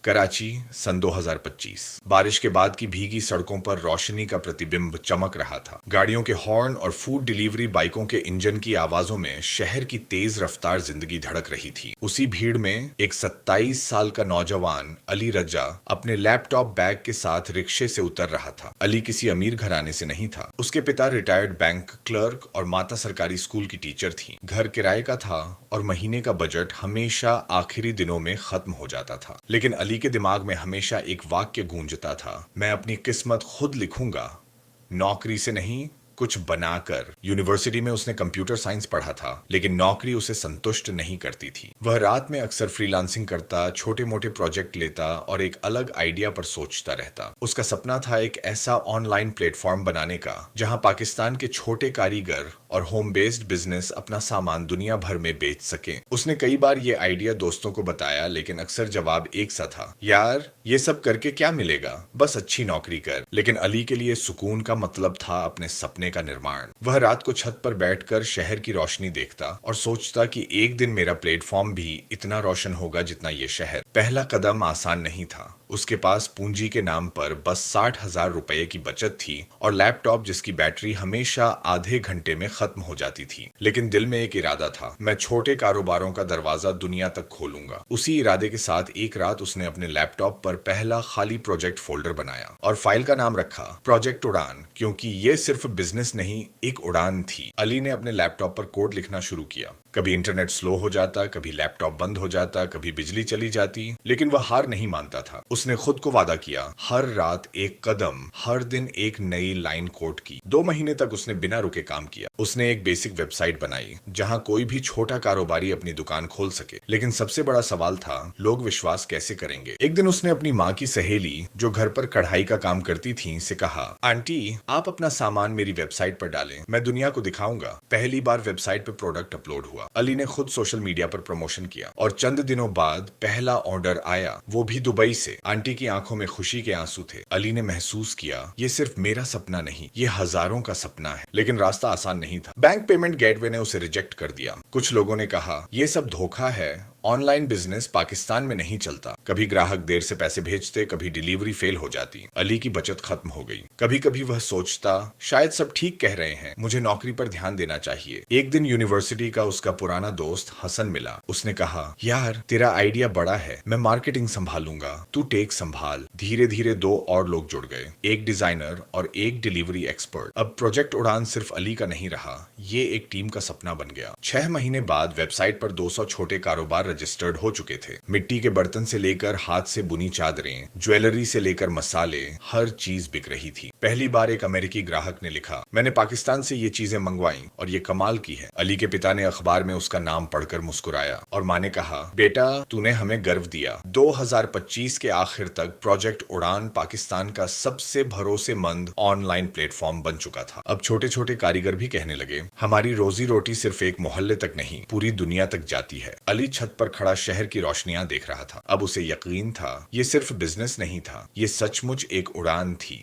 कराची सन 2025। बारिश के बाद की भीगी सड़कों पर रोशनी का प्रतिबिंब चमक रहा था। गाड़ियों के हॉर्न और फूड डिलीवरी बाइकों के इंजन की आवाजों में शहर की तेज रफ्तार जिंदगी धड़क रही थी। उसी भीड़ में एक 27 साल का नौजवान अली रजा अपने लैपटॉप बैग के साथ रिक्शे से उतर रहा था। अली किसी अमीर घराने से नहीं था। उसके पिता रिटायर्ड बैंक क्लर्क और माता सरकारी स्कूल की टीचर थी। घर किराए का था और महीने का बजट हमेशा आखिरी दिनों में खत्म हो जाता था। लेकिन अली के दिमाग में हमेशा एक वाक्य गूंजता था, मैं अपनी किस्मत खुद लिखूंगा, नौकरी से नहीं, कुछ बनाकर। यूनिवर्सिटी में उसने कंप्यूटर साइंस पढ़ा था, लेकिन नौकरी उसे संतुष्ट नहीं करती थी। वह रात में अक्सर फ्रीलांसिंग करता, छोटे मोटे प्रोजेक्ट लेता और एक अलग आइडिया पर सोचता रहता। उसका सपना था एक ऐसा ऑनलाइन प्लेटफॉर्म बनाने का जहां पाकिस्तान के छोटे कारीगर और होम बेस्ड बिजनेस अपना सामान दुनिया भर में बेच सके। उसने कई बार ये आइडिया दोस्तों को बताया, लेकिन अक्सर जवाब एक सा था, यार ये सब करके क्या मिलेगा, बस अच्छी नौकरी कर। लेकिन अली के लिए सुकून का मतलब था अपने सपने का निर्माण। वह रात को छत पर बैठकर शहर की रोशनी देखता और सोचता कि एक दिन मेरा प्लेटफॉर्म भी इतना रोशन होगा जितना ये शहर। पहला कदम आसान नहीं था। उसके पास पूंजी के नाम पर बस 60,000 रुपए की बचत थी और लैपटॉप जिसकी बैटरी हमेशा आधे घंटे में खत्म हो जाती थी। लेकिन दिल में एक इरादा था, मैं छोटे कारोबारों का दरवाजा दुनिया तक खोलूंगा। उसी इरादे के साथ एक रात उसने अपने लैपटॉप पर पहला खाली प्रोजेक्ट फोल्डर बनाया और फाइल का नाम रखा प्रोजेक्ट उड़ान, क्योंकि ये सिर्फ बिजनेस नहीं, एक उड़ान थी। अली ने अपने लैपटॉप पर कोड लिखना शुरू किया। कभी इंटरनेट स्लो हो जाता, कभी लैपटॉप बंद हो जाता, कभी बिजली चली जाती, लेकिन वह हार नहीं मानता था। उसने खुद को वादा किया, हर रात एक कदम, हर दिन एक नई लाइन कोड की। 2 महीने तक उसने बिना रुके काम किया। उसने एक बेसिक वेबसाइट बनाई जहां कोई भी छोटा कारोबारी अपनी दुकान खोल सके। लेकिन सबसे बड़ा सवाल था, लोग विश्वास कैसे करेंगे। एक दिन उसने अपनी माँ की सहेली, जो घर पर कढ़ाई का काम करती थी, से कहा, आंटी आप अपना सामान मेरी वेबसाइट पर डालें, मैं दुनिया को दिखाऊंगा। पहली बार वेबसाइट पर प्रोडक्ट अपलोड हुआ। अली ने खुद सोशल मीडिया पर प्रमोशन किया और चंद दिनों बाद पहला ऑर्डर आया, वो भी दुबई से। आंटी की आंखों में खुशी के आंसू थे। अली ने महसूस किया, ये सिर्फ मेरा सपना नहीं, ये हजारों का सपना है। लेकिन रास्ता आसान नहीं था। बैंक पेमेंट गेटवे ने उसे रिजेक्ट कर दिया। कुछ लोगों ने कहा, ये सब धोखा है, ऑनलाइन बिजनेस पाकिस्तान में नहीं चलता। कभी ग्राहक देर से पैसे भेजते, कभी डिलीवरी फेल हो जाती। अली की बचत खत्म हो गई। कभी कभी वह सोचता, शायद सब ठीक कह रहे हैं, मुझे नौकरी पर ध्यान देना चाहिए। एक दिन यूनिवर्सिटी का उसका पुराना दोस्त हसन मिला। उसने कहा, यार तेरा आइडिया बड़ा है, मैं मार्केटिंग संभालूंगा, तू टेक संभाल। धीरे धीरे 2 और लोग जुड़ गए, एक डिजाइनर और एक डिलीवरी एक्सपर्ट। अब प्रोजेक्ट उड़ान सिर्फ अली का नहीं रहा, ये एक टीम का सपना बन गया। 6 महीने बाद वेबसाइट पर 200 छोटे कारोबार रजिस्टर्ड हो चुके थे। मिट्टी के बर्तन से लेकर हाथ से बुनी चादरें, ज्वेलरी से लेकर मसाले, हर चीज बिक रही थी। पहली बार एक अमेरिकी ग्राहक ने लिखा, मैंने पाकिस्तान से ये चीजें मंगवाई और ये कमाल की है। अली के पिता ने अखबार में उसका नाम पढ़कर मुस्कुराया और माँ ने कहा, बेटा तूने हमें गर्व दिया। 2025 के आखिर तक प्रोजेक्ट उड़ान पाकिस्तान का सबसे भरोसेमंद ऑनलाइन प्लेटफॉर्म बन चुका था। अब छोटे छोटे कारीगर भी कहने लगे, हमारी रोजी रोटी सिर्फ एक मोहल्ले तक नहीं, पूरी दुनिया तक जाती है। अली छत पर खड़ा शहर की रोशनियां देख रहा था। अब उसे यकीन था, ये सिर्फ बिजनेस नहीं था, ये सचमुच एक उड़ान थी।